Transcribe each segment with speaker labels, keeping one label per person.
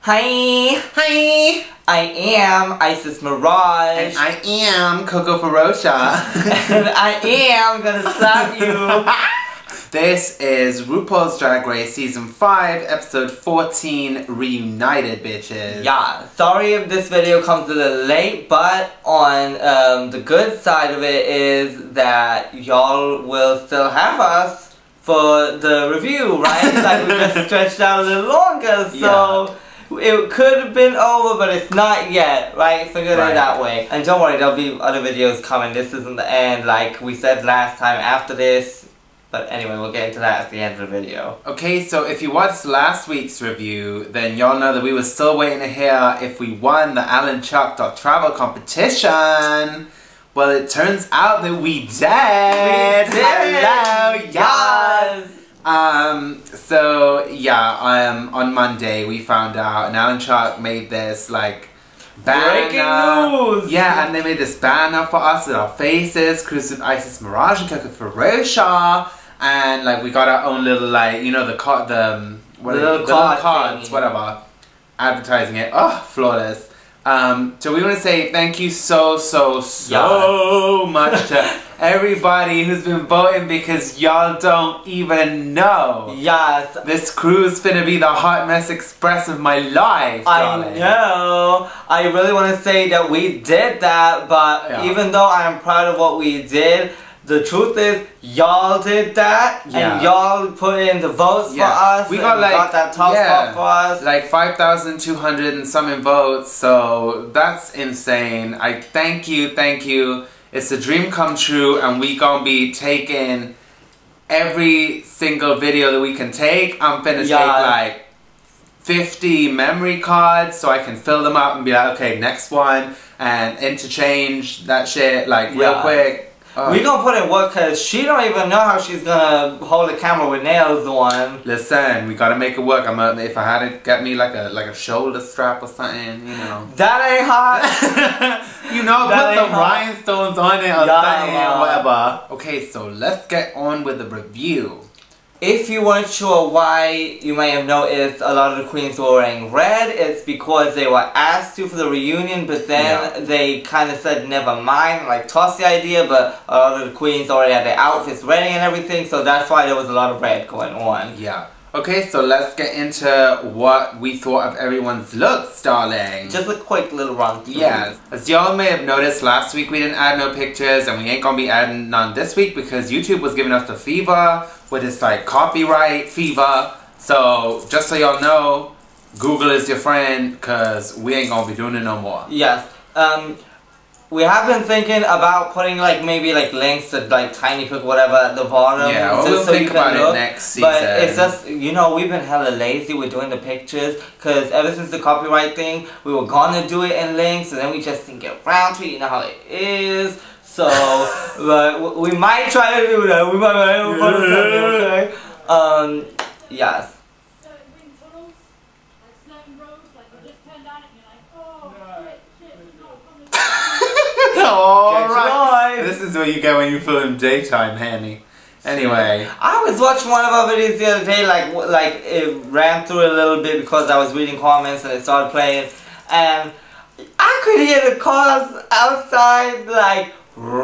Speaker 1: Hi!
Speaker 2: Hi!
Speaker 1: I am Isis Mirage.
Speaker 2: And I am Coco Ferocia.
Speaker 1: And I am gonna slap you.
Speaker 2: This is RuPaul's Drag Race Season 5, Episode 14, Reunited, bitches.
Speaker 1: Yeah, sorry if this video comes a little late, but on the good side of it is that y'all will still have us for the review, right? Like we just stretched out a little longer, so it could have been over, but it's not yet, right? Think of it that way. And don't worry, there'll be other videos coming. This isn't the end, like we said last time after this. But anyway, we'll get into that at the end of the video.
Speaker 2: Okay, so if you watched last week's review, then y'all know that we were still waiting to hear if we won the Alan Chuck Travel competition. Well, it turns out that we did! Hello, yes! So yeah, on Monday we found out, and Alan Chuck made this like banner.
Speaker 1: Breaking news!
Speaker 2: Yeah, and they made this banner for us with our faces, cruised with Isis Mirage and Coco Ferocia, and like we got our own little like, you know, the little cards, whatever, advertising it. Oh, flawless. So we want to say thank you so much to everybody who's been voting, because y'all don't even know.
Speaker 1: Yes.
Speaker 2: This cruise finna be the hot mess express of my life, darling.
Speaker 1: I know. I really want to say that we did that, but even though I'm proud of what we did, the truth is, y'all did that, and y'all put in the votes for us.
Speaker 2: We got
Speaker 1: got that top spot for us.
Speaker 2: Like 5,200 and something votes, so that's insane. I thank you. It's a dream come true, and we gonna be taking every single video that we can take. I'm finna take like 50 memory cards so I can fill them up and be like, okay, next one, and interchange that shit like real quick.
Speaker 1: We gonna put in work, cause she don't even know how she's gonna hold the camera with nails on.
Speaker 2: Listen, we gotta make it work. If I had to get me like a shoulder strap or something, you know.
Speaker 1: That ain't hot.
Speaker 2: You know, put some rhinestones on it or something or whatever. Okay, so let's get on with the review. If you weren't sure why, you may have noticed a lot of the queens were wearing red. It's because they were asked to for the reunion, but then they kind of said never mind, like tossed the idea, but a lot of the queens already had their outfits ready and everything, so that's why there was a lot of red going on. Yeah. Okay, so let's get into what we thought of everyone's looks, darling.
Speaker 1: Just a quick little run through.
Speaker 2: Yes. As y'all may have noticed, last week we didn't add no pictures, and we ain't gonna be adding none this week because YouTube was giving us the fever with its like copyright fever. So just so y'all know, Google is your friend, cause we ain't gonna be doing it no more. Yes.
Speaker 1: We have been thinking about putting like maybe like links to like tiny pic whatever at the bottom.
Speaker 2: Yeah, we'll think about it next season.
Speaker 1: But it's just, you know, we've been hella lazy with doing the pictures, because ever since the copyright thing, we were gonna do it in links, and then we just didn't get around to it. You know how it is. So, but we might try to do that. We might, okay? Yes.
Speaker 2: Alright. This is what you get when you film daytime, Hanny. Anyway.
Speaker 1: I was watching one of our videos the other day, like it ran through a little bit because I was reading comments and it started playing, and I could hear the cars outside like like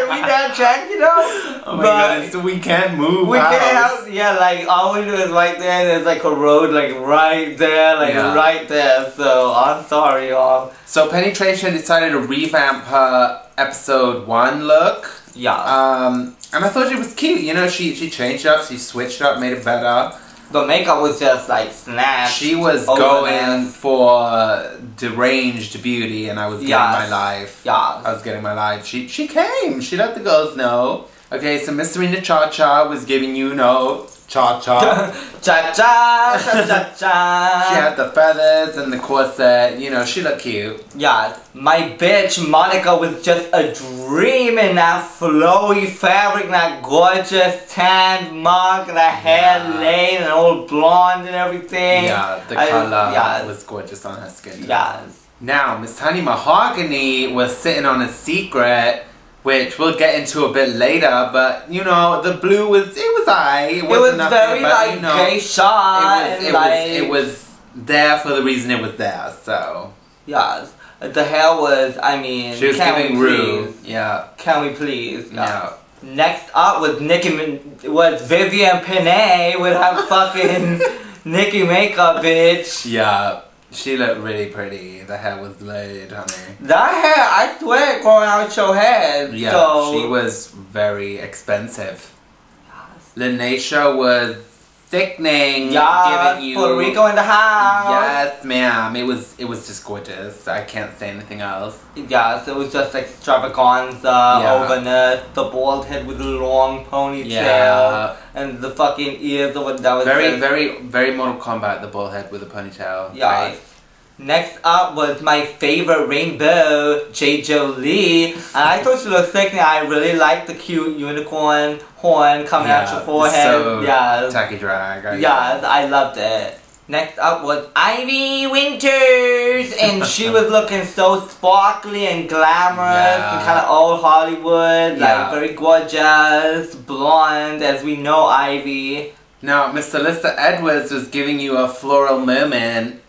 Speaker 1: we that track, you know?
Speaker 2: Oh my god, so we can't move.
Speaker 1: We can't have, like all we do is right there, and there's like a road like right there, right there. So I'm sorry, y'all.
Speaker 2: So Penetration decided to revamp her episode 1 look.
Speaker 1: Yeah.
Speaker 2: And I thought it was cute. You know, she changed it up, she switched it up, made it better.
Speaker 1: The makeup was just like snatched.
Speaker 2: She was going for deranged beauty, and I was getting my life. Yeah. I was getting my life. She came. She let the girls know. Okay, so Miss Serena Cha-Cha was giving you no cha-cha.
Speaker 1: Cha-cha, cha-cha-cha.
Speaker 2: She had the feathers and the corset. You know, she looked cute.
Speaker 1: Yeah, my bitch Monica was just a dream in that flowy fabric, that gorgeous tanned mug, and that hair laid and all blonde and everything.
Speaker 2: Yeah, the color was gorgeous on her skin.
Speaker 1: Yes.
Speaker 2: Now, Miss Honey Mahogany was sitting on a secret which we'll get into a bit later, but you know, the blue was aight.
Speaker 1: It was very like, you know, gay shot.
Speaker 2: It was there for the reason it was there, so.
Speaker 1: Yes. The hair was, I mean,
Speaker 2: she was giving rude.
Speaker 1: Yeah. Can we please?
Speaker 2: Yeah.
Speaker 1: Next up was Vivienne Pinay with her fucking Nicki makeup, bitch.
Speaker 2: Yeah. She looked really pretty. The hair was laid, honey.
Speaker 1: That hair, I swear, growing out your head.
Speaker 2: Yeah,
Speaker 1: so.
Speaker 2: She was very expensive. Yes. Lanisha was sickening.
Speaker 1: Yes,
Speaker 2: giving you
Speaker 1: Puerto Rico in the house.
Speaker 2: Yes, ma'am. It was just gorgeous. I can't say anything else.
Speaker 1: Yes, it was just extravaganza, overness, the bald head with the long ponytail, and the fucking ears of what that was.
Speaker 2: Very Mortal Kombat, the bald head with the ponytail.
Speaker 1: Yes. Right. Next up was my favorite rainbow, J. Jolie. And I thought she looked sick, and I really liked the cute unicorn horn coming out your forehead.
Speaker 2: So
Speaker 1: yes.
Speaker 2: tacky drag.
Speaker 1: Yes, I loved it. Next up was Ivy Winters, and she was looking so sparkly and glamorous and kind of old Hollywood, like very gorgeous, blonde, as we know Ivy.
Speaker 2: Now, Miss Alyssa Edwards was giving you a floral moment,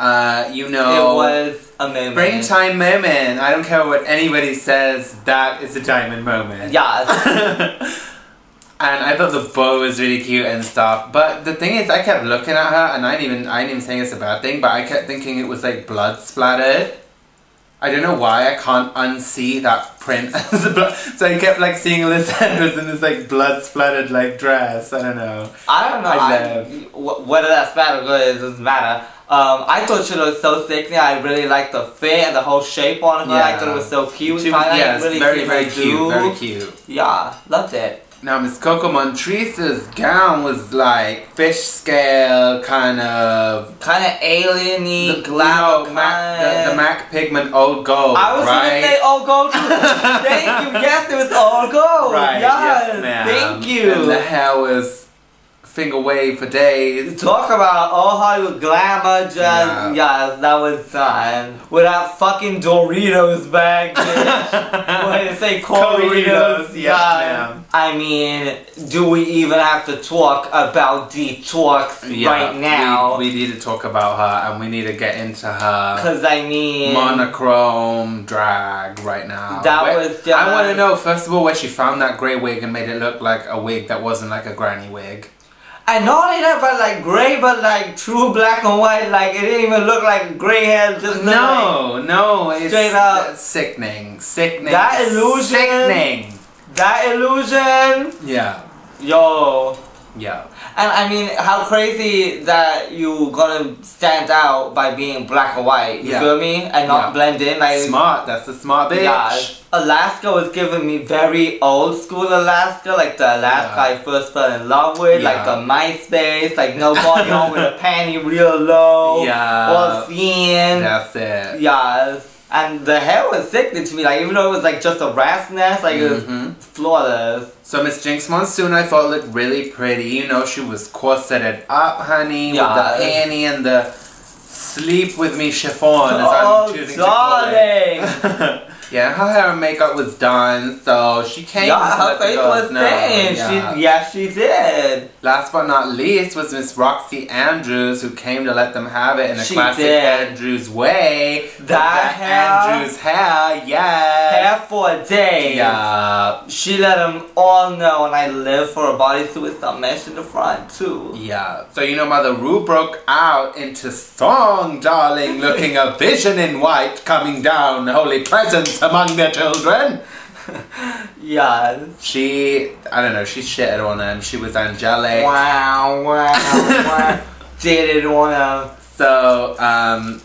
Speaker 2: you know.
Speaker 1: It was a moment.
Speaker 2: Springtime moment. I don't care what anybody says, that is a diamond moment.
Speaker 1: Yes.
Speaker 2: And I thought the bow was really cute and stuff. But the thing is, I kept looking at her, and I ain't even saying it's a bad thing, but I kept thinking it was like blood splattered. I don't know why I can't unsee that print. So I kept like seeing Alyssa Edwards in this like blood splattered like dress. I don't know.
Speaker 1: I don't know. Whether that's bad or good, it doesn't matter. I thought she looked so sexy. I really liked the fit and the whole shape on her. I thought it was so cute.
Speaker 2: She was, really very cute. Very cute.
Speaker 1: Yeah, loved it.
Speaker 2: Now, Miss Coco Montrese's gown was like fish scale, kind of
Speaker 1: alien-y, glamour,
Speaker 2: the MAC pigment old gold.
Speaker 1: I was gonna say old gold too. Thank you. Yes, it was old gold.
Speaker 2: Right. Yes, ma'am.
Speaker 1: Thank you.
Speaker 2: And the hair was finger wave for days.
Speaker 1: Talk about old Hollywood glamour, just yes, that was done. With that fucking Doritos bag, bitch. What did it say? Corritos.
Speaker 2: Yes, ma'am.
Speaker 1: I mean, do we even have to talk about Detox right now?
Speaker 2: We need to talk about her, and we need to get into her.
Speaker 1: Cause I mean,
Speaker 2: monochrome drag right now.
Speaker 1: That was just.
Speaker 2: I want to know first of all where she found that grey wig and made it look like a wig that wasn't like a granny wig.
Speaker 1: And not only that, but like grey, but like true black and white. Like it didn't even look like grey hair. Just
Speaker 2: no, it's
Speaker 1: straight up
Speaker 2: sickening.
Speaker 1: That illusion.
Speaker 2: Sickening.
Speaker 1: That illusion.
Speaker 2: Yeah.
Speaker 1: Yo.
Speaker 2: Yeah.
Speaker 1: And I mean, how crazy that you gonna stand out by being black and white. You feel me? And not blend in. Like
Speaker 2: smart. That's a smart bitch.
Speaker 1: Yeah. Alaska was giving me very old school Alaska, like the Alaska I first fell in love with, like the MySpace, like no going on with a panty real low, all thin.
Speaker 2: That's it.
Speaker 1: Yes. And the hair was sickening to me, like even though it was like just a rat's nest, like it was flawless.
Speaker 2: So Miss Jinx Monsoon I thought looked really pretty. You know, she was corseted up, honey, with the panty and the sleep with me chiffon, as I'm choosing to call it. Yeah, her hair and makeup was done, so she came to
Speaker 1: her face was thin. She did.
Speaker 2: Last but not least was Miss Roxy Andrews, who came to let them have it in a classic Andrews way.
Speaker 1: That hair.
Speaker 2: Andrews hair, yes.
Speaker 1: Hair for a day.
Speaker 2: Yeah.
Speaker 1: She let them all know, and I live for a bodysuit with some mesh in the front, too.
Speaker 2: Yeah. So, you know, Mother Ru broke out into song, darling, looking a vision in white, coming down, holy presence among their children. She, I don't know, she shitted on them. She was angelic.
Speaker 1: Wow. Did it on them.
Speaker 2: So,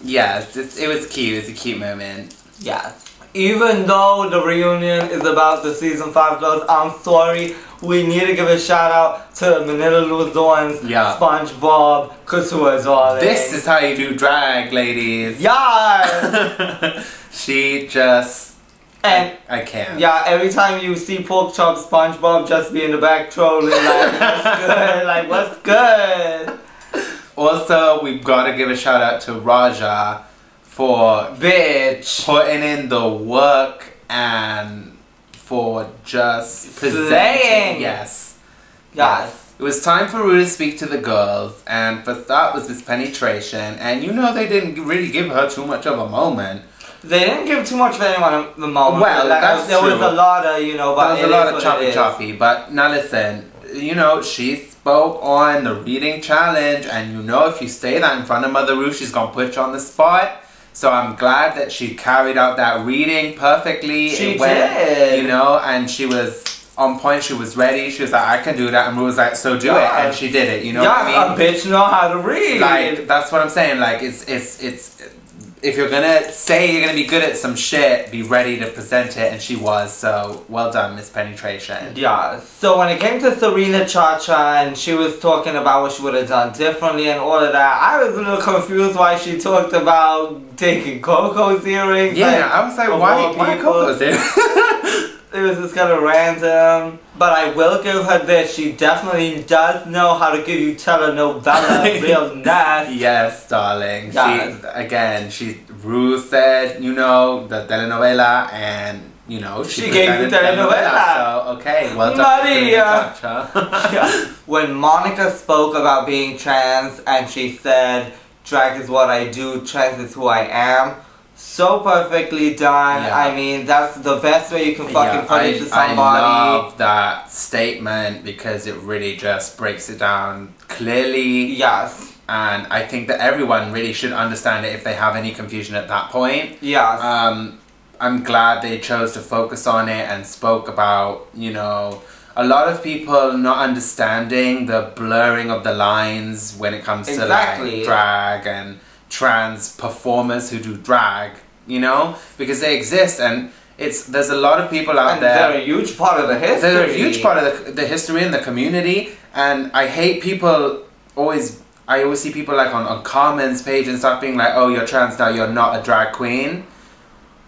Speaker 2: yes, it was cute. It's a cute moment.
Speaker 1: Yeah. Even though the reunion is about the season 5 girls, I'm sorry. We need to give a shout out to Manila Luzon's SpongeBob Couture, darling.
Speaker 2: This is how you do drag, ladies.
Speaker 1: Yeah.
Speaker 2: She just...
Speaker 1: And
Speaker 2: I can't.
Speaker 1: Yeah, every time you see Pork Chop, SpongeBob just be in the back trolling like, what's good? Like, what's good?
Speaker 2: Also, we've got to give a shout out to Raja for
Speaker 1: putting
Speaker 2: in the work and for just
Speaker 1: slaying.
Speaker 2: Yes.
Speaker 1: Yes.
Speaker 2: It was time for Ru to speak to the girls, and first up was Miss Penetration, and you know they didn't really give her too much of a moment.
Speaker 1: They didn't give too much of anyone the moment.
Speaker 2: Well,
Speaker 1: like, there was a lot of, you know, but
Speaker 2: there was a lot of choppy. But now listen, you know, she spoke on the reading challenge, and you know, if you say that in front of Mother Ru, she's gonna put you on the spot. So I'm glad that she carried out that reading perfectly.
Speaker 1: She did.
Speaker 2: You know, and she was on point. She was ready. She was like, I can do that. And Ru was like, so do it. And she did it. You know what I mean?
Speaker 1: A bitch know how to read.
Speaker 2: Like, that's what I'm saying. Like, it's if you're gonna say you're gonna be good at some shit, be ready to present it, and she was, so well done, Miss Penetration.
Speaker 1: Yeah, so when it came to Serena Cha-Cha and she was talking about what she would have done differently and all of that, I was a little confused why she talked about taking Coco's earrings.
Speaker 2: Yeah, like, I was like, why Coco's earrings?
Speaker 1: It was just kind of random, but I will give her this. She definitely does know how to give you telenovela real nice.
Speaker 2: Yes, darling.
Speaker 1: Yes.
Speaker 2: Ru said, you know, the telenovela, and you know,
Speaker 1: she gave the telenovela.
Speaker 2: So okay, well done,
Speaker 1: Maria. Yeah. When Monica spoke about being trans and she said, "Drag is what I do, trans is who I am." So perfectly done. Yeah. I mean, that's the best way you can fucking put it to somebody.
Speaker 2: I love that statement because it really just breaks it down clearly.
Speaker 1: Yes.
Speaker 2: And I think that everyone really should understand it if they have any confusion at that point.
Speaker 1: Yes.
Speaker 2: I'm glad they chose to focus on it and spoke about, you know, a lot of people not understanding the blurring of the lines when it comes to like drag and trans performers who do drag, you know, because they exist, and there's a lot of people out there.
Speaker 1: They're a huge part of the history.
Speaker 2: They're a huge part of the history and the community, and I hate people I always see people like on Carmen's page and stuff being like, oh, you're trans now, you're not a drag queen,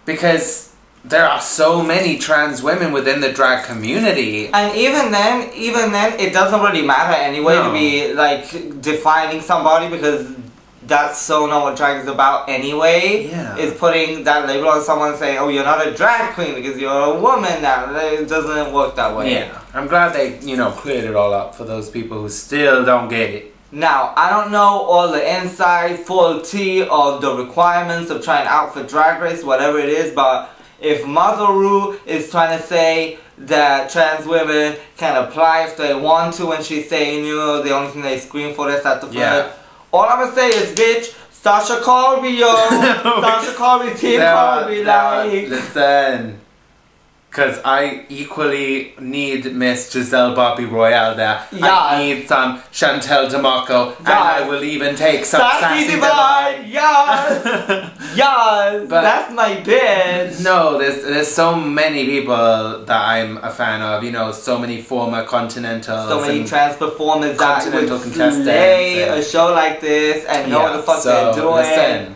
Speaker 2: because there are so many trans women within the drag community. And
Speaker 1: even then, it doesn't really matter anyway to be like defining somebody, because that's so not what drag is about anyway.
Speaker 2: Yeah.
Speaker 1: Is putting that label on someone saying, oh, you're not a drag queen because you're a woman now. It doesn't work that way.
Speaker 2: Yeah. I'm glad they, you know, cleared it all up for those people who still don't get it.
Speaker 1: Now, I don't know all the inside, full tea of the requirements of trying out for Drag Race, whatever it is, but if Mother Ru is trying to say that trans women can apply if they want to, and she's saying, you know, the only thing they scream for is at the front. All I'm gonna say is, bitch, Sasha Colby, yo. Sasha Colby, Team Colby, like.
Speaker 2: Listen, because I equally need Miss Giselle Bobby Royale there.
Speaker 1: Yeah.
Speaker 2: I need some Chantel DeMarco, and I will even take some Sassy Divine.
Speaker 1: Yes. Yes. But that's my bitch.
Speaker 2: No, there's so many people that I'm a fan of. You know, so many former Continentals.
Speaker 1: So many trans performers that would slay a show like this and know what the fuck they're doing.
Speaker 2: Listen,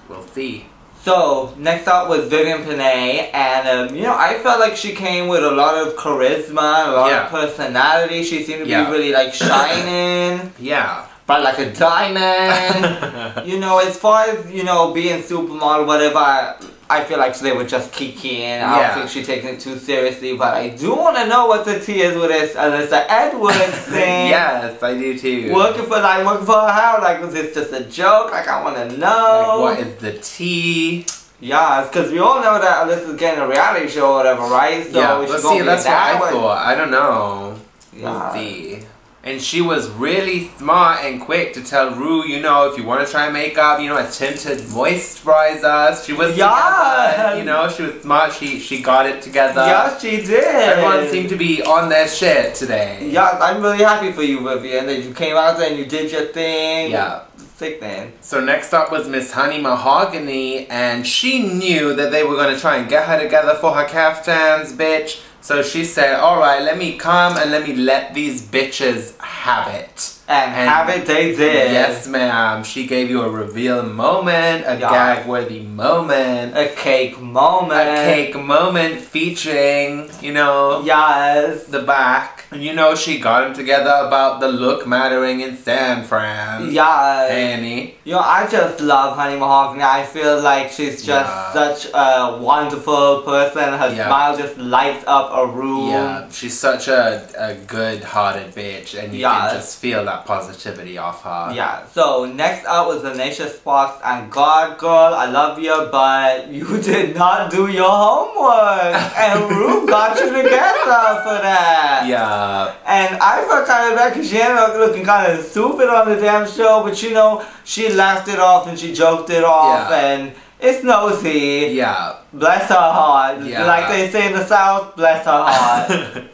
Speaker 2: we'll see.
Speaker 1: So, next up was Vivienne Pinay, and you know, I felt like she came with a lot of charisma, a lot of personality. She seemed to be really like shining.
Speaker 2: Yeah.
Speaker 1: But like a diamond. You know, as far as, you know, being supermodel, whatever, I feel like they were just kikiing. I don't think she's taking it too seriously, but I do want to know what the tea is with this Alyssa Edwards thing.
Speaker 2: Yes, I do too.
Speaker 1: Working for her how? Like, was this just a joke? Like, I want to know.
Speaker 2: Like, what is the tea?
Speaker 1: Yeah, because we all know that Alyssa's getting a reality show or whatever, right? So we should go see,
Speaker 2: that's what I thought. I don't know.
Speaker 1: Yeah.
Speaker 2: We'll see. And she was really smart and quick to tell Ru, you know, if you want to try makeup, you know, a tinted moisturizer. She was together, you know, she was smart. She got it together.
Speaker 1: Yes, she did.
Speaker 2: Everyone seemed to be on their shit today.
Speaker 1: Yeah, I'm really happy for you, Vivienne, that you came out there and you did your thing.
Speaker 2: Yeah.
Speaker 1: Sick, man.
Speaker 2: So next up was Miss Honey Mahogany, and she knew that they were going to try and get her together for her caftans, bitch. So she said, alright, let me come and let me let these bitches have it.
Speaker 1: And have it they did.
Speaker 2: Yes, ma'am. She gave you a reveal moment, a gag-worthy moment.
Speaker 1: A cake moment.
Speaker 2: A cake moment featuring, you know,
Speaker 1: yes,
Speaker 2: the back. And you know she got them together about the look mattering in San Fran.
Speaker 1: Yes.
Speaker 2: Annie.
Speaker 1: You know, I just love Honey Mahogany. I feel like she's just such a wonderful person. Her smile just lights up a room.
Speaker 2: Yeah, she's such a good-hearted bitch, and you can just feel that positivity off her.
Speaker 1: Yeah, so next up was Anisha Sparks, and God, girl, I love you, but you did not do your homework, and Ru got you together for that.
Speaker 2: Yeah.
Speaker 1: And I felt kind of bad because she ended up looking kind of stupid on the damn show, but you know, she laughed it off and she joked it off, and it's nosy.
Speaker 2: Yeah.
Speaker 1: Bless her heart.
Speaker 2: Yeah.
Speaker 1: Like they say in the South, bless her heart.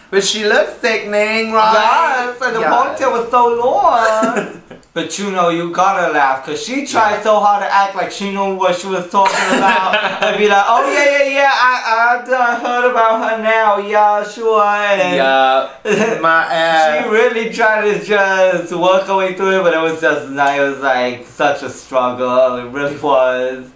Speaker 2: But she looks sickening, right?
Speaker 1: Yes, and the ponytail was so long. But you know, you gotta laugh, because she tried so hard to act like she knew what she was talking about. And be like, oh yeah, I done heard about her now, yeah, sure. And
Speaker 2: my ass.
Speaker 1: She really tried to just work her way through it, but it was just, it was like such a struggle, it really was.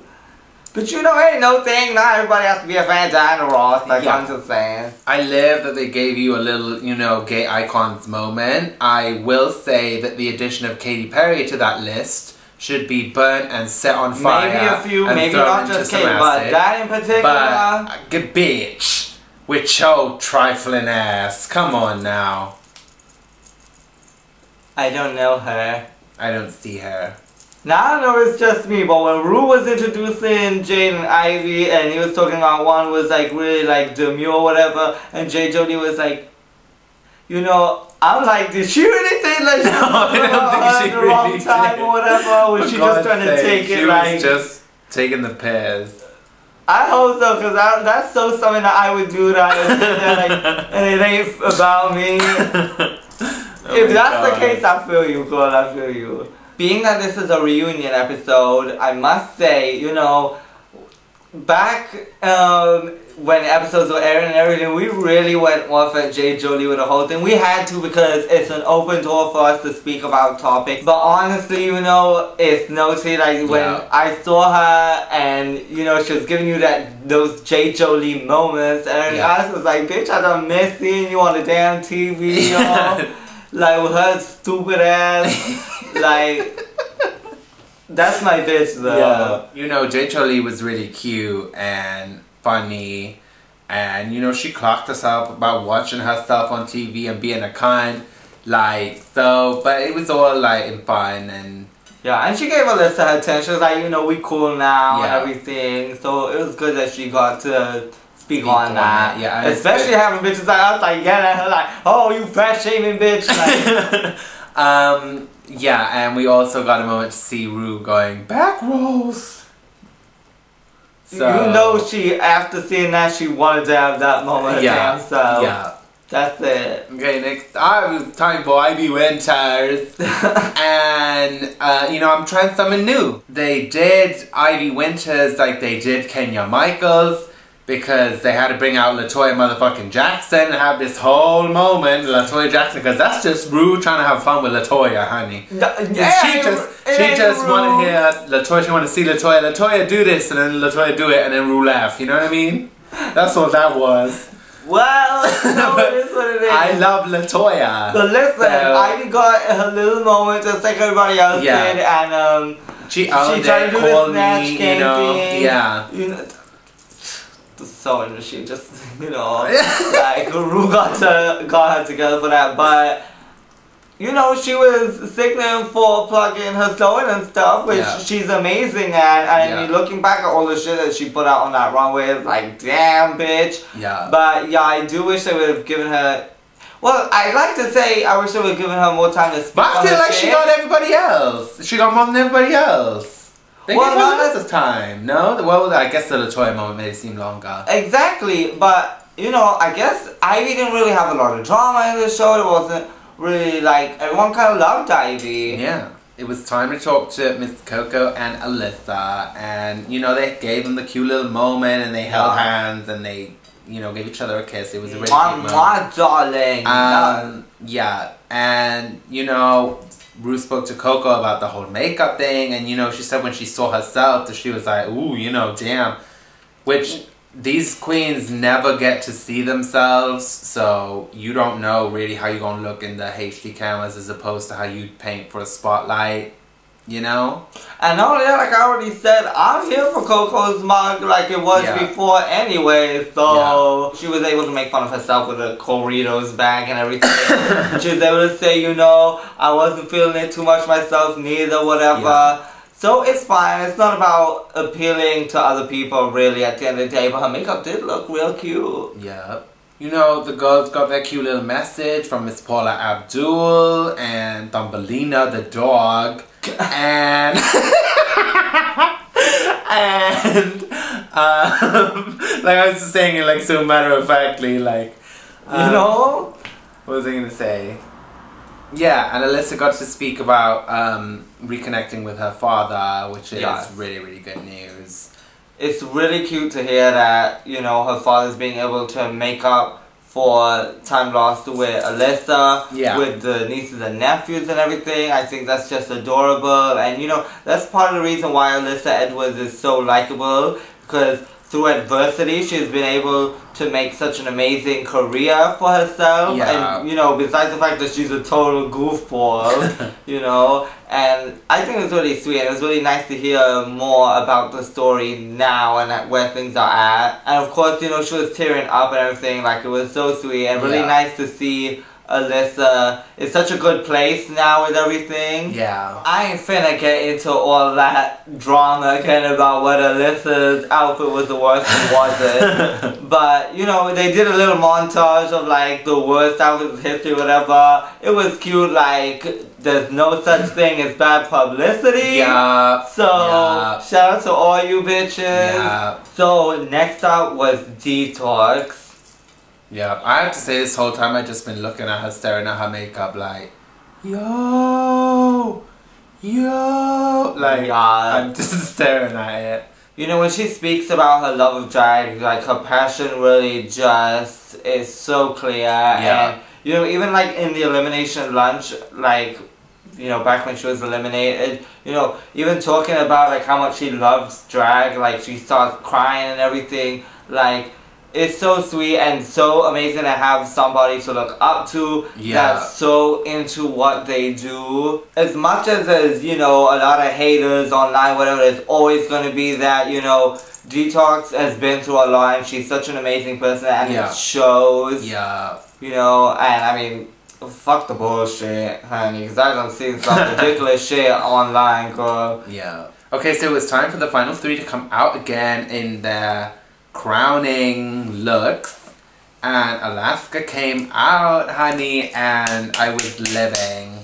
Speaker 1: But you know, ain't no thing, not everybody has to be a fan of Diana Ross, like I'm just saying.
Speaker 2: I love that they gave you a little, you know, gay icons moment. I will say that the addition of Katy Perry to that list should be burnt and set on fire.
Speaker 1: Maybe a few, maybe not just Katy, but that in particular.
Speaker 2: But, bitch, with your trifling ass, come on now.
Speaker 1: I don't know her.
Speaker 2: I don't see her.
Speaker 1: Now I know it's just me, but when Ru was introducing Jade and Ivy, and he was talking about one was like really like demure or whatever, and J. Jodie was like, you know, I'm like, did she really think like
Speaker 2: no, I don't think she
Speaker 1: the
Speaker 2: really
Speaker 1: wrong time or whatever? Or was she just trying to take it like?
Speaker 2: She was just taking the piss.
Speaker 1: I hope so, because that's so something that I would do, that I would sit there like, and it ain't about me. If that's the case, I feel you, girl, I feel you. Being that this is a reunion episode, I must say, you know, back when episodes were airing and everything, we really went off at J. Jodie with the whole thing. We had to, because it's an open door for us to speak about topics. But honestly, you know, it's noted, like when I saw her and, you know, she was giving you those J. Jodie moments, and I was like, bitch, I done miss seeing you on the damn TV, yo. Like with her stupid ass. Like, that's my bitch though.
Speaker 2: Yeah. You know, J. Jodie was really cute and funny, and you know, she clocked herself about watching herself on TV and being a cunt. Like, so, but it was all like in fun and.
Speaker 1: Yeah, and she gave Alyssa her attention. She was like, you know, we cool now and everything. So it was good that she got to speak on that.
Speaker 2: Yeah,
Speaker 1: especially having bitches like us like yelling at her like, oh, you fat shaming bitch. Like,
Speaker 2: yeah, and we also got a moment to see Ru going back rolls.
Speaker 1: So, you know, she, after seeing that, she wanted to have that moment again, so that's it.
Speaker 2: Okay, next time for Ivy Winters. And, you know, I'm trying something new. They did Ivy Winters like they did Kenya Michaels, because they had to bring out LaToya motherfucking Jackson and have this whole moment, LaToya Jackson, because that's just Ru trying to have fun with LaToya, honey. She just want to hear LaToya, she want to see LaToya do this, and then LaToya do it, and then Ru laugh, you know what I mean? That's what that was.
Speaker 1: Well, no, it is what it is.
Speaker 2: I love LaToya.
Speaker 1: But listen, Ivy got her little moment just like everybody else did, and
Speaker 2: she tried
Speaker 1: to do the snatch
Speaker 2: me,
Speaker 1: game thing.
Speaker 2: You know,
Speaker 1: so she just, you know, like Ru got her together for that, but you know, she was signaling for plugging her sewing and stuff, which she's amazing at. I mean, looking back at all the shit that she put out on that runway, it's like, damn, bitch.
Speaker 2: Yeah.
Speaker 1: But yeah, I do wish they would have given her. Well, I like to say I wish they would have given her more time to speak.
Speaker 2: But I feel like she got everybody else. She got more than everybody else. They gave her this time, no? Well, I guess the LaToya moment made it seem longer.
Speaker 1: Exactly, but, you know, I guess Ivy didn't really have a lot of drama in the show. It wasn't really, like, everyone kind of loved Ivy.
Speaker 2: Yeah. It was time to talk to Miss Coco and Alyssa, and, you know, they gave them the cute little moment, and they held hands, and they you know, gave each other a kiss. It was a really
Speaker 1: my,
Speaker 2: cute moment.
Speaker 1: my darling.
Speaker 2: Yeah, and you know, Ru spoke to Coco about the whole makeup thing, and you know, she said when she saw herself that she was like, ooh, you know, damn. Which these queens never get to see themselves, so you don't know really how you're gonna look in the HD cameras as opposed to how you paint for a spotlight, you know?
Speaker 1: And not only that, like I already said, I'm here for Coco's mug like it was before anyway, so she was able to make fun of herself with a Corritos bag and everything. She was able to say, you know, I wasn't feeling it too much myself neither, whatever. Yeah. So it's fine, it's not about appealing to other people really at the end of the day, but her makeup did look real cute.
Speaker 2: Yeah. You know, the girls got that cute little message from Miss Paula Abdul and Thumbelina the dog. And like I was just saying it like so matter-of-factly, like,
Speaker 1: you know?
Speaker 2: What was I gonna say? Yeah, and Alyssa got to speak about reconnecting with her father, which is really, really good news.
Speaker 1: It's really cute to hear that, you know, her father's being able to make up for time lost with Alyssa, with the nieces and nephews and everything. I think that's just adorable, and you know, that's part of the reason why Alyssa Edwards is so likable, because through adversity she's been able to make such an amazing career for herself, and you know, besides the fact that she's a total goofball, you know, and I think it's really sweet, and it's really nice to hear more about the story now and where things are at. And of course, you know, she was tearing up and everything, like it was so sweet and really nice to see Alyssa is such a good place now with everything. Yeah. I ain't finna get into all that drama again about whether Alyssa's outfit was the worst or wasn't. But, you know, they did a little montage of like the worst outfits in history, whatever. It was cute, like there's no such thing as bad publicity. Yeah. So, shout out to all you bitches. Yeah. So, next up was Detox.
Speaker 2: Yeah, I have to say this whole time I've just been looking at her, staring at her makeup like, yo, like, I'm just staring at it.
Speaker 1: You know, when she speaks about her love of drag, like, her passion really just is so clear. And, you know, even, like, in the elimination lunch, like, you know, back when she was eliminated, you know, even talking about, like, how much she loves drag, like, she starts crying and everything, like, it's so sweet and so amazing to have somebody to look up to that's so into what they do. As much as there's, you know, a lot of haters online, whatever, there's always going to be that, you know, Detox has been through a lot and she's such an amazing person and it shows. Yeah. You know, and I mean, fuck the bullshit, honey, because I done seen some ridiculous shit online, girl.
Speaker 2: Yeah. Okay, so it was time for the final three to come out again in their crowning looks, and Alaska came out, honey, and I was living.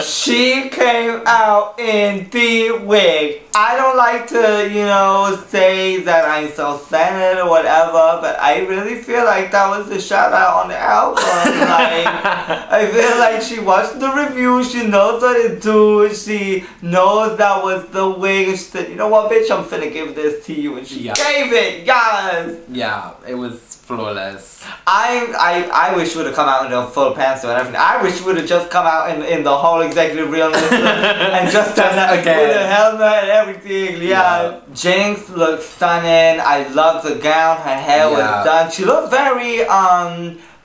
Speaker 1: She came out in the wig. I don't like to, you know, say that I'm self-centered or whatever, but I really feel like that was the shout out on the album. Like, I feel like she watched the review, she knows what it do, she knows that was the wig, and she said, you know what, bitch, I'm finna give this to you, and she gave it, yes!
Speaker 2: Yeah, it was flawless.
Speaker 1: I wish she would have come out in a full pantsuit and everything. I wish she would have just come out in the whole executive realness and just done that again with a helmet and everything. Yeah. Jinx looked stunning. I love the gown. Her hair was done. She looked very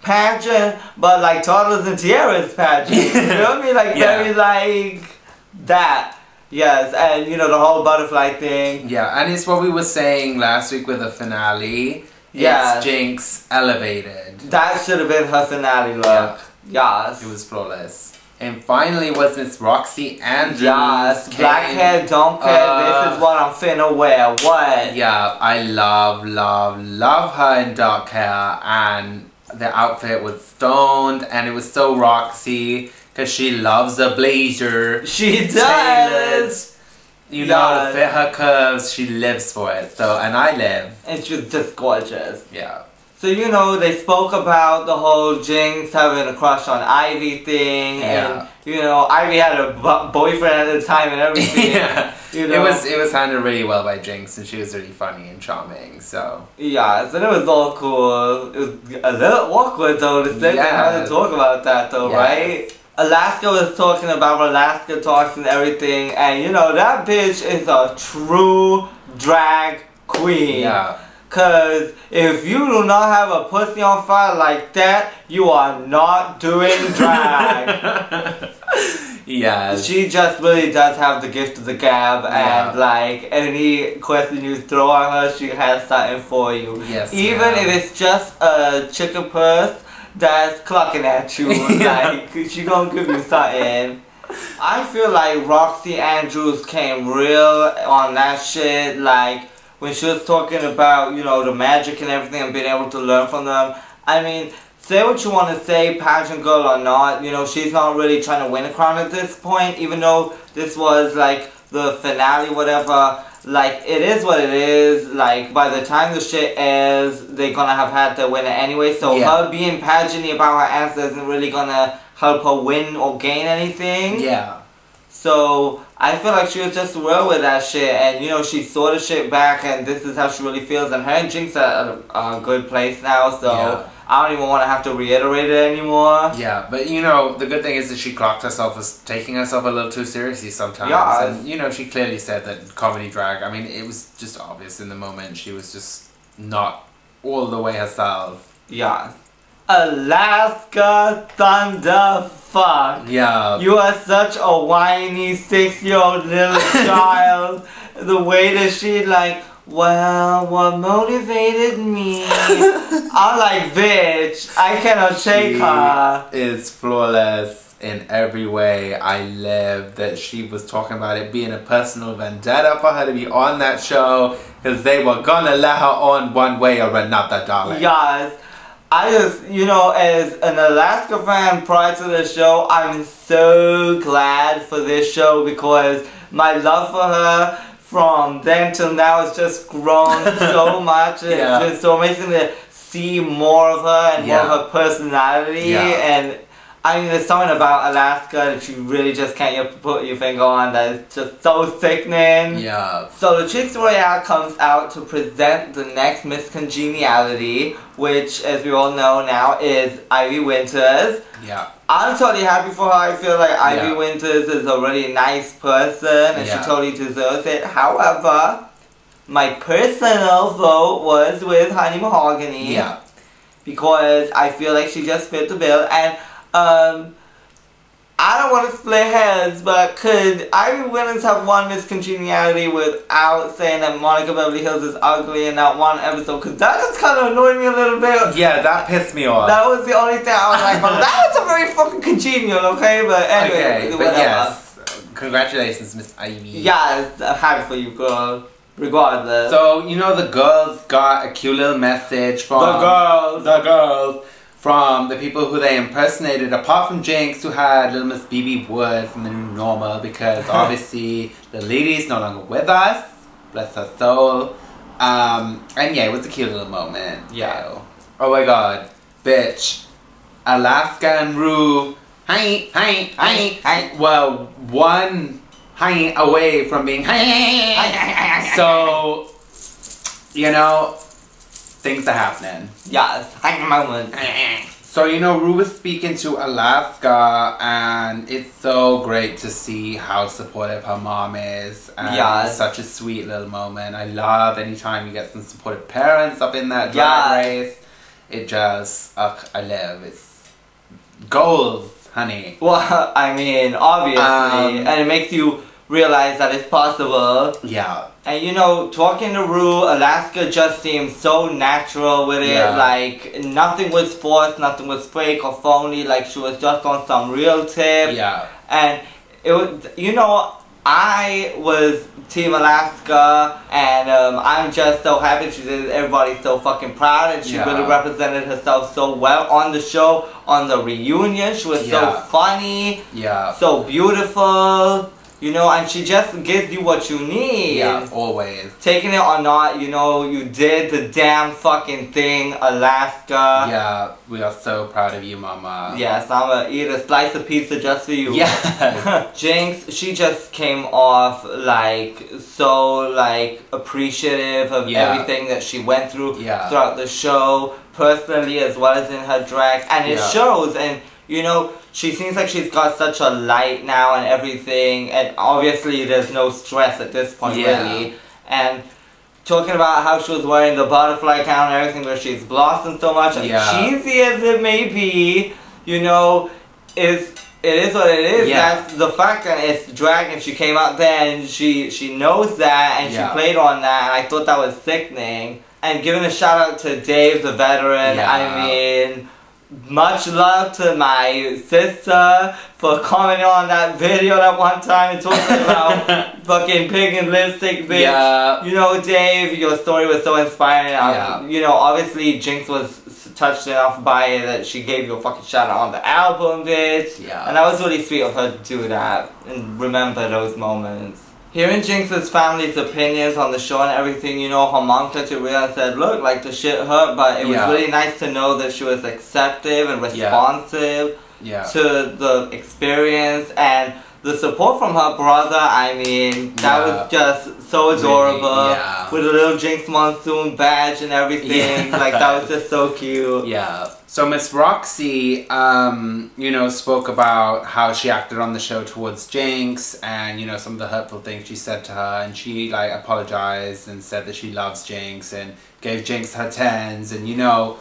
Speaker 1: pageant, but like Toddlers and Tiaras pageant. You know what I mean? Like very like that. Yes, and you know, the whole butterfly thing.
Speaker 2: Yeah, and it's what we were saying last week with the finale. It's Jinx elevated.
Speaker 1: That should have been her finale look. Yes.
Speaker 2: It was flawless. And finally was Miss Roxy Andrews.
Speaker 1: Yes, black hair, don't care, this is what I'm finna wear. What?
Speaker 2: Yeah, I love her in dark hair, and the outfit was stoned, and it was so Roxy, because she loves a blazer.
Speaker 1: She does!
Speaker 2: Tailored. You know, to fit her curves, she lives for it. So, and I live.
Speaker 1: And she's just gorgeous.
Speaker 2: Yeah.
Speaker 1: So, you know, they spoke about the whole Jinx having a crush on Ivy thing, and, you know, Ivy had a boyfriend at the time and everything.
Speaker 2: Yeah.
Speaker 1: You know?
Speaker 2: It was handled really well by Jinx, and she was really funny and charming, so.
Speaker 1: Yeah, so it was all cool. It was a little awkward, though, to sit and have to talk about that, though, right? Alaska was talking about Alaska Talks and everything, and, you know, that bitch is a true drag queen.
Speaker 2: Yeah.
Speaker 1: Cause if you do not have a pussy on fire like that, you are not doing drag.
Speaker 2: Yes.
Speaker 1: She just really does have the gift of the gab, and like any question you throw at her, she has something for you.
Speaker 2: Yes.
Speaker 1: Even if it's just a chicken purse that's clucking at you, like she gonna give you something. I feel like Roxy Andrews came real on that shit, like when she was talking about, you know, the magic and everything and being able to learn from them. I mean, say what you want to say, pageant girl or not, you know, she's not really trying to win a crown at this point, even though this was like the finale, whatever. Like, it is what it is. Like, by the time the shit airs, they're gonna have had their winner anyway, so her being pageant-y about her answer isn't really gonna help her win or gain anything.
Speaker 2: Yeah.
Speaker 1: So, I feel like she was just real with that shit, and, you know, she saw the shit back, and this is how she really feels, and her and Jinx are at a good place now, so I don't even want to have to reiterate it anymore.
Speaker 2: Yeah, but, you know, the good thing is that she clocked herself as taking herself a little too seriously sometimes, and, you know, she clearly said that comedy drag, I mean, it was just obvious in the moment, she was just not all the way herself.
Speaker 1: Yeah. Alaska Thunderfuck.
Speaker 2: Yeah.
Speaker 1: You are such a whiny 6-year-old little child. The way that she like, well, what motivated me? I'm like, bitch, I cannot shake her.
Speaker 2: Is flawless in every way. I live that she was talking about it being a personal vendetta for her to be on that show because they were gonna let her on one way or another, darling.
Speaker 1: Yes. I just, you know, as an Alaska fan prior to the show, I'm so glad for this show because my love for her from then till now has just grown so much. It's been so amazing to see more of her and more of her personality. And I mean, there's something about Alaska that you really just can't put your finger on that is just so sickening.
Speaker 2: Yeah.
Speaker 1: So the Chicks Royale comes out to present the next Miss Congeniality, which, as we all know now, is Ivy Winters.
Speaker 2: Yeah.
Speaker 1: I'm totally happy for her. I feel like Ivy Winters is a really nice person and she totally deserves it. However, my personal vote was with Honey Mahogany.
Speaker 2: Yeah.
Speaker 1: Because I feel like she just fit the bill, and I don't want to split hairs, but could Ivy Winters have won Miss Congeniality without saying that Monica Beverly Hills is ugly in that one episode? Because that just kind of annoyed me a little bit.
Speaker 2: Yeah, that pissed me off.
Speaker 1: That was the only thing I was like, well, that was a very fucking congenial, okay? But anyway,
Speaker 2: but yes, congratulations, Miss Ivy.
Speaker 1: Yeah, I'm happy for you, girl. Regardless.
Speaker 2: So, you know, the girls got a cute little message from...
Speaker 1: The girls.
Speaker 2: From the people who they impersonated, apart from Jinx, who had little Miss BB Wood from the New Normal, because obviously the lady's no longer with us. Bless her soul. And yeah, it was a cute little moment.
Speaker 1: Yeah.
Speaker 2: Oh my god. Bitch. Alaska and Ru, well, one away from being so, you know, things are happening.
Speaker 1: Yes, moment.
Speaker 2: So, you know, Ru was speaking to Alaska, and it's so great to see how supportive her mom is. And it's such a sweet little moment. I love anytime you get some supportive parents up in that drag race. It just, I live. It's goals, honey.
Speaker 1: Well, I mean, obviously. And it makes you realize that it's possible.
Speaker 2: Yeah.
Speaker 1: And you know, talking to Ru, Alaska just seemed so natural with it. Like, nothing was forced, nothing was fake or phony. Like, she was just on some real tip.
Speaker 2: Yeah.
Speaker 1: And it was, you know, I was Team Alaska, and I'm just so happy she did. Everybody's so fucking proud, and she really represented herself so well on the show, on the reunion. She was so funny, so beautiful. You know, and she just gives you what you need.
Speaker 2: Yeah, always.
Speaker 1: Taking it or not, you know, you did the damn fucking thing, Alaska.
Speaker 2: Yeah, we are so proud of you, mama.
Speaker 1: Yes, I'm gonna eat a slice of pizza just for you.
Speaker 2: Yes.
Speaker 1: Jinx, she just came off like so like appreciative of everything that she went through throughout the show, personally as well as in her drag, and it shows. And you know, she seems like she's got such a light now and everything, and obviously there's no stress at this point really. And talking about how she was wearing the butterfly gown and everything, where she's blossomed so much, and cheesy as it may be, you know, it is what it is. That's the fact, and it's drag, and she came out there and she knows that, and she played on that, and I thought that was sickening. And giving a shout out to Dave the veteran, I mean, much love to my sister for commenting on that video that one time and talking about fucking pig and lipstick, bitch. Yeah. You know, Dave, your story was so inspiring. You know, obviously Jinx was touched enough by it that she gave you a fucking shout out on the album, bitch. Yeah. And that was really sweet of her to do that and remember those moments. Hearing Jinx's family's opinions on the show and everything, you know, her mom took it real and said, look, like, the shit hurt, but it was really nice to know that she was acceptive and responsive to the experience, and the support from her brother, I mean, that was just so adorable, with a little Jinx Monsoon badge and everything, like, that was just so cute.
Speaker 2: Yeah. So Miss Roxy, you know, spoke about how she acted on the show towards Jinx, and, you know, some of the hurtful things she said to her, and she, like, apologized and said that she loves Jinx and gave Jinx her 10s, and, you know,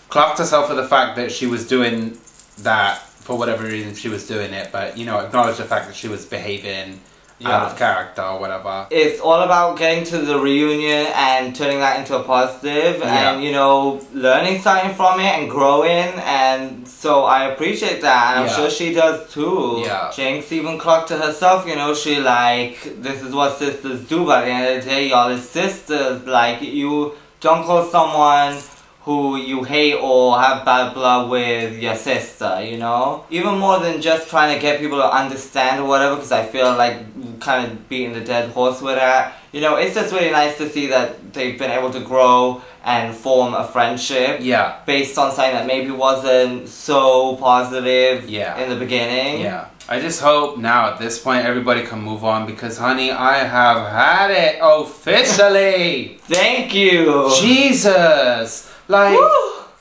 Speaker 2: clocked herself for the fact that she was doing that for whatever reason she was doing it, but, you know, acknowledged the fact that she was behaving out of character or whatever.
Speaker 1: It's all about getting to the reunion and turning that into a positive and, you know, learning something from it and growing, and so I appreciate that, and I'm sure she does too. Jinx even clocked to herself, you know, she like, this is what sisters do, but at the end of the day, y'all is sisters. Like, you don't call someone who you hate or have bad blood with your sister, you know? Even more than just trying to get people to understand or whatever, because I feel like kind of beating the dead horse with that. You know, it's just really nice to see that they've been able to grow and form a friendship based on something that maybe wasn't so positive in the beginning.
Speaker 2: I just hope now at this point everybody can move on, because honey, I have had it officially.
Speaker 1: Thank you.
Speaker 2: Jesus. Like,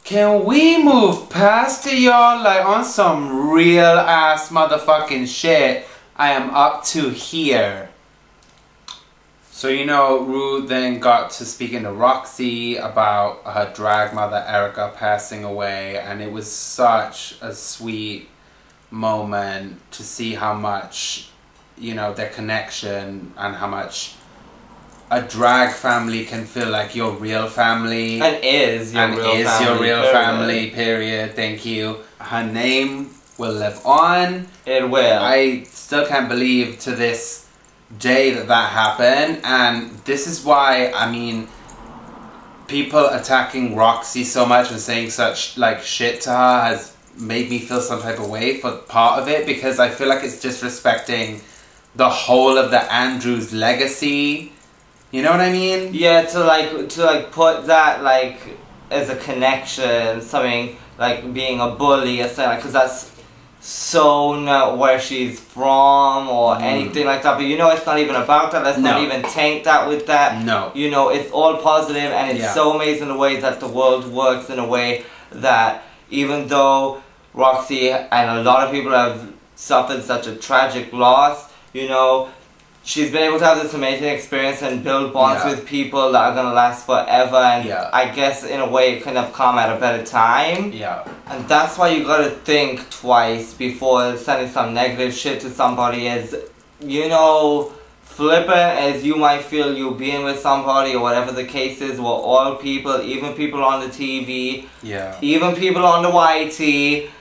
Speaker 2: can we move past it, y'all? Like, on some real ass motherfucking shit, I am up to here. So, you know, Ru then got to speaking to Roxy about her drag mother Erica passing away, and it was such a sweet moment to see how much, you know, their connection and how much a drag family can feel like your real family.
Speaker 1: And is your real family,
Speaker 2: period. Thank you. Her name will live on.
Speaker 1: It will.
Speaker 2: I still can't believe to this day that that happened, and this is why, I mean, people attacking Roxy so much and saying such, like, shit to her has made me feel some type of way for part of it, because I feel like it's disrespecting the whole of the Andrews legacy. You know what I mean?
Speaker 1: Yeah, to like put that like as a connection, something like being a bully or something, because that's so not where she's from or anything like that. But you know, it's not even about that. Let's not even taint that with that.
Speaker 2: No.
Speaker 1: You know, it's all positive, and it's so amazing the way that the world works in a way that even though Roxy and a lot of people have suffered such a tragic loss, you know, she's been able to have this amazing experience and build bonds with people that are going to last forever, and I guess in a way it couldn't have come at a better time. And that's why you gotta think twice before sending some negative shit to somebody, as, you know, flippant as you might feel you being with somebody or whatever the case is, we're all people, even people on the TV, even people on the YT,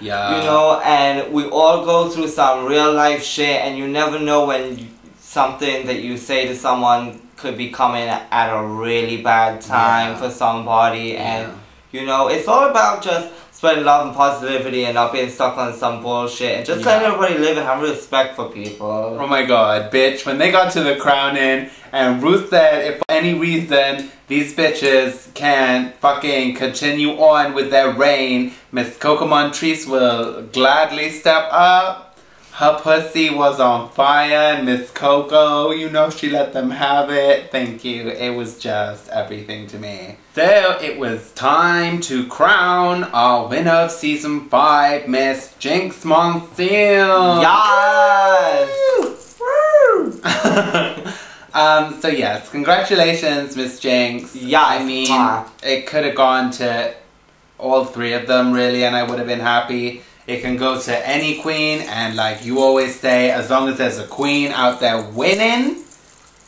Speaker 1: you know, and we all go through some real life shit, and you never know when something that you say to someone could be coming at a really bad time for somebody, and you know, it's all about just spreading love and positivity and not being stuck on some bullshit and just letting everybody live and have respect for people.
Speaker 2: Oh my god, bitch. When they got to the crowning and Ruth said if for any reason these bitches can fucking continue on with their reign, Miss Coco Montrese will gladly step up. Her pussy was on fire, and Miss Coco, you know, she let them have it. Thank you. It was just everything to me. So, it was time to crown our winner of Season 5, Miss Jinx Monsoon.
Speaker 1: Yes!
Speaker 2: Woo! So yes, congratulations, Miss Jinx.
Speaker 1: Yeah,
Speaker 2: I mean, it could have gone to all three of them, really, and I would have been happy. It can go to any queen, and like you always say, as long as there's a queen out there winning,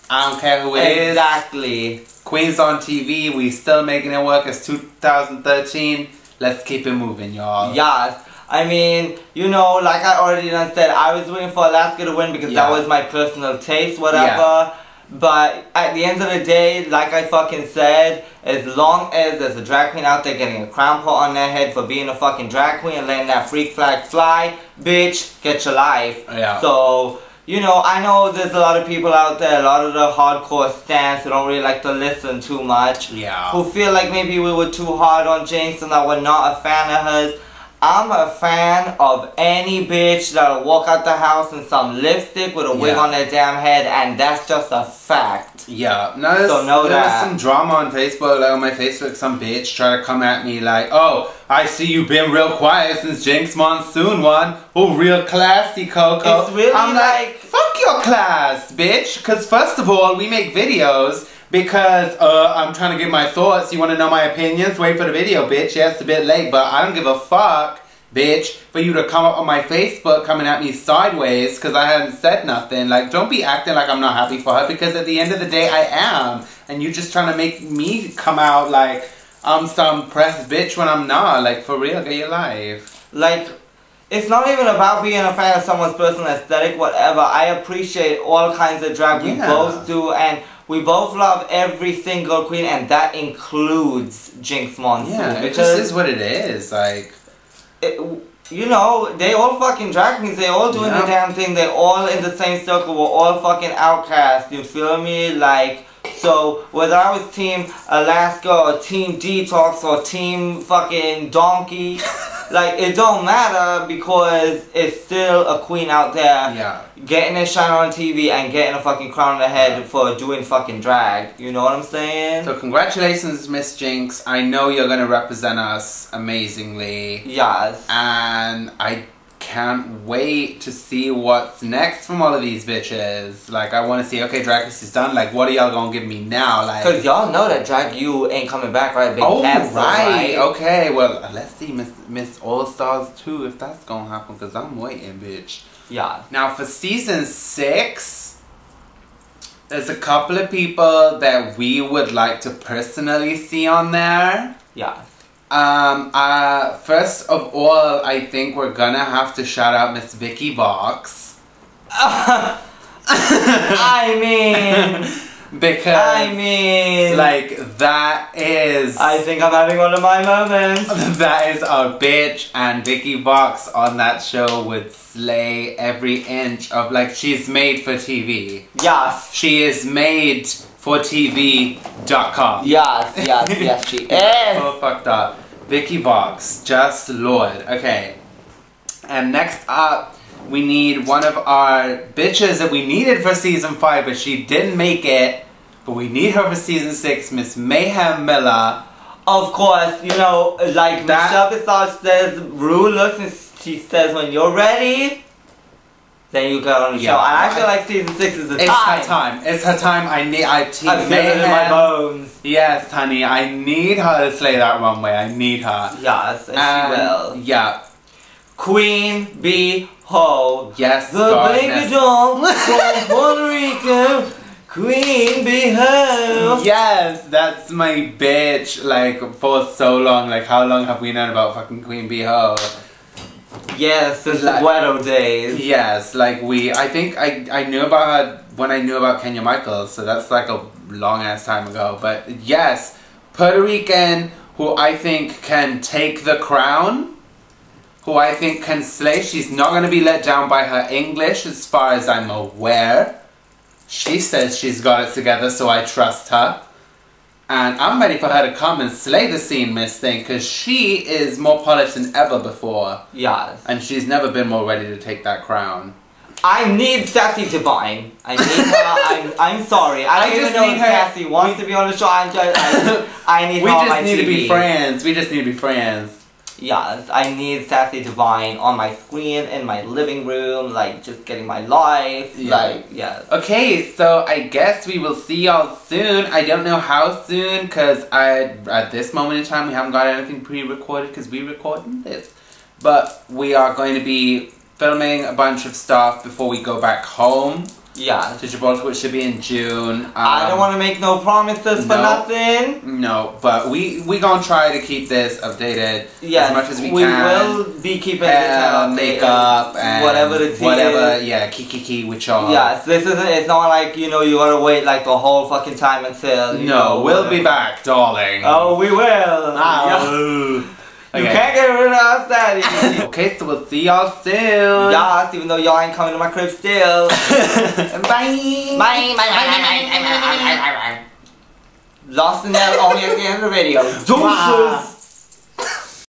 Speaker 2: I don't care who it is.
Speaker 1: Exactly.
Speaker 2: Queens on TV, we still making it work. It's 2013. Let's keep it moving, y'all.
Speaker 1: Yes. I mean, you know, like I already done said, I was waiting for Alaska to win because that was my personal taste, whatever. Yeah. But at the end of the day, like I fucking said, as long as there's a drag queen out there getting a crown put on their head for being a fucking drag queen and letting that freak flag fly, bitch, get your life.
Speaker 2: Yeah.
Speaker 1: So, you know, I know there's a lot of people out there, a lot of the hardcore stans who don't really like to listen too much.
Speaker 2: Yeah.
Speaker 1: Who feel like maybe we were too hard on Jinx and that we're not a fan of hers. I'm a fan of any bitch that'll walk out the house in some lipstick with a wig on their damn head, and that's just a fact.
Speaker 2: Yeah. No, there was some drama on Facebook, like on my Facebook, some bitch tried to come at me like, oh, I see you've been real quiet since Jinx Monsoon won. Oh, real classy, Coco.
Speaker 1: It's really
Speaker 2: I'm like, fuck your class, bitch. Because first of all, we make videos because I'm trying to give my thoughts. You want to know my opinions? Wait for the video, bitch. Yeah, it's a bit late, but I don't give a fuck, bitch, for you to come up on my Facebook coming at me sideways because I hadn't said nothing. Like, don't be acting like I'm not happy for her, because at the end of the day, I am. And you just trying to make me come out like I'm some press bitch when I'm not. Like, for real, get your life.
Speaker 1: Like, it's not even about being a fan of someone's personal aesthetic, whatever. I appreciate all kinds of drag. We both do, and we both love every single queen, and that includes Jinx Monsoon.
Speaker 2: Yeah, it just is what it is. Like,
Speaker 1: you know, they all fucking drag queens. They all doing the damn thing. They all in the same circle. We're all fucking outcasts. You feel me? Like, so whether I was Team Alaska or Team Detox or Team fucking Donkey, like, it don't matter because it's still a queen out there getting a shine on TV and getting a fucking crown on the head for doing fucking drag. You know what I'm saying?
Speaker 2: So congratulations, Miss Jinx. I know you're gonna represent us amazingly.
Speaker 1: Yes.
Speaker 2: And I can't wait to see what's next from all of these bitches. Like, I want to see, okay, Drag Race is done. Like, what are y'all gonna give me now? Like,
Speaker 1: because y'all know that Drag U ain't coming back, right? Big
Speaker 2: right. Okay, well, let's see Miss All Stars 2 if that's gonna happen, because I'm waiting, bitch.
Speaker 1: Yeah.
Speaker 2: Now, for Season 6, there's a couple of people that we would like to personally see on there.
Speaker 1: Yeah.
Speaker 2: First of all, I think we're gonna have to shout out Miss Vicky Vox.
Speaker 1: I mean,
Speaker 2: because like, that is,
Speaker 1: I think I'm having one of my moments.
Speaker 2: That is a bitch, and Vicky Vox on that show would slay every inch of, like, she's made for TV.
Speaker 1: Yes.
Speaker 2: She is made for TV.com.
Speaker 1: Yes, she is.
Speaker 2: So fucked up. Vicky Vox, just Lord. Okay. And next up, we need one of our bitches that we needed for Season 5, but she didn't make it. But we need her for Season 6, Miss Mayhem Miller.
Speaker 1: Of course, you know, like Michelle Visage says, Rue looks and she says, when you're ready, then you go on the show. And I feel like Season 6 is the time.
Speaker 2: It's her time. It's her time. I feel it in my bones. Yes, honey. I need her to slay that runway. I need her.
Speaker 1: Yes, and she will.
Speaker 2: Yeah.
Speaker 1: Queen Bee Ho.
Speaker 2: Yes,
Speaker 1: the baby doll from Puerto Rico. Queen Bee Ho.
Speaker 2: Yes, that's my bitch. Like, for so long. Like, how long have we known about fucking Queen Bee Ho?
Speaker 1: Yes, since the Guero days.
Speaker 2: Yes, like I think I knew about her when I knew about Kenya Michaels, so that's like a long ass time ago. But yes, Puerto Rican who I think can take the crown. who I think can slay. She's not going to be let down by her English as far as I'm aware. She says she's got it together, so I trust her. And I'm ready for her to come and slay the scene, Miss Thing, because she is more polished than ever before.
Speaker 1: Yes.
Speaker 2: And she's never been more ready to take that crown.
Speaker 1: I need Sassy Divine. I need her. I'm sorry. I don't even know if Sassy wants to be on the show. I need her on my TV.
Speaker 2: We just need to be friends. We just need to be friends.
Speaker 1: Yes, I need Sassy Divine on my screen in my living room, like just getting my life.
Speaker 2: Yeah.
Speaker 1: Like, yes.
Speaker 2: Okay, so I guess we will see y'all soon. I don't know how soon, because at this moment in time we haven't got anything pre-recorded because we're recording this. But we are going to be filming a bunch of stuff before we go back home.
Speaker 1: Yeah.
Speaker 2: To Gibraltar, which should be in June.
Speaker 1: I don't want to make no promises for nothing.
Speaker 2: No, but we gonna try to keep this updated as much as we can.
Speaker 1: We will be keeping the
Speaker 2: makeup and
Speaker 1: whatever the tea is.
Speaker 2: Yeah, kiki with y'all.
Speaker 1: Yes, this isn't. It's not like you gotta wait like the whole fucking time until.
Speaker 2: We'll be back, darling.
Speaker 1: Oh, we will.
Speaker 2: Yeah.
Speaker 1: You can't get rid of us, Daddy.
Speaker 2: Okay, so we'll see y'all soon.
Speaker 1: Yes, even though y'all ain't coming to my crib still.
Speaker 2: Bye.
Speaker 1: Bye. Lost in there only at the end of the video. Deuces.